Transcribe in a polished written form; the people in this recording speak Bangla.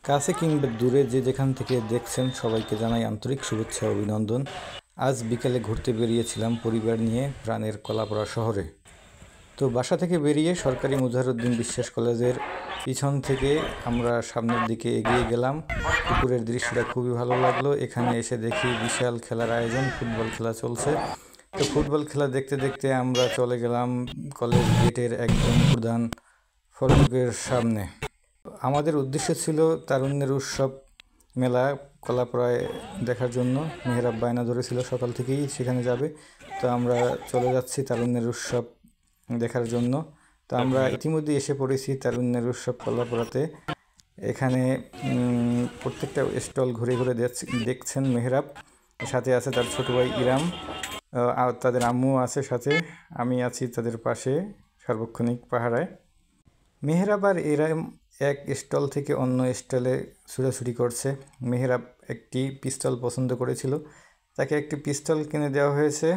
কাছে কিংবা দূরে যে যেখান থেকে দেখছেন সবাইকে জানাই আন্তরিক শুভেচ্ছা ও অভিনন্দন। আজ বিকেলে ঘুরতে বেরিয়েছিলাম পরিবার নিয়ে প্রাণের কলাপাড়া শহরে। তো বাসা থেকে বেরিয়ে সরকারি মুজাহিরউদ্দিন বিশ্বাস কলেজের পিছন থেকে আমরা সামনের দিকে এগিয়ে গেলাম। পুকুরের দৃশ্যটা খুবই ভালো লাগলো। এখানে এসে দেখি বিশাল খেলার আয়োজন, ফুটবল খেলা চলছে। তো ফুটবল খেলা দেখতে দেখতে আমরা চলে গেলাম কলেজ গেটের একদম প্রধান ফটকের সামনে। আমাদের উদ্দেশ্য ছিল তারুণ্যের উৎসব মেলা কলাপাড়ায় দেখার জন্য। মেহেরাব বায়না ধরেছিল সকাল থেকেই সেখানে যাবে। তো আমরা চলে যাচ্ছি তারুণ্যের উৎসব দেখার জন্য। তো আমরা ইতিমধ্যে এসে পড়েছি তারুণ্যের উৎসব কলাপাড়াতে। এখানে প্রত্যেকটা স্টল ঘুরে ঘুরে দেখছেন মেহেরাব, সাথে আছে তার ছোটো ভাই ইরাম, আর তাদের আম্মু আছে সাথে। আমি আছি তাদের পাশে সার্বক্ষণিক পাহারায়। মেহেরাব আর এরাম এক স্টল থেকে অন্য স্টলে ছুটাছুটি করছে। মেহেরাব একটি পিস্তল পছন্দ করেছিল, তাকে একটি পিস্তল কিনে দেওয়া হয়েছে।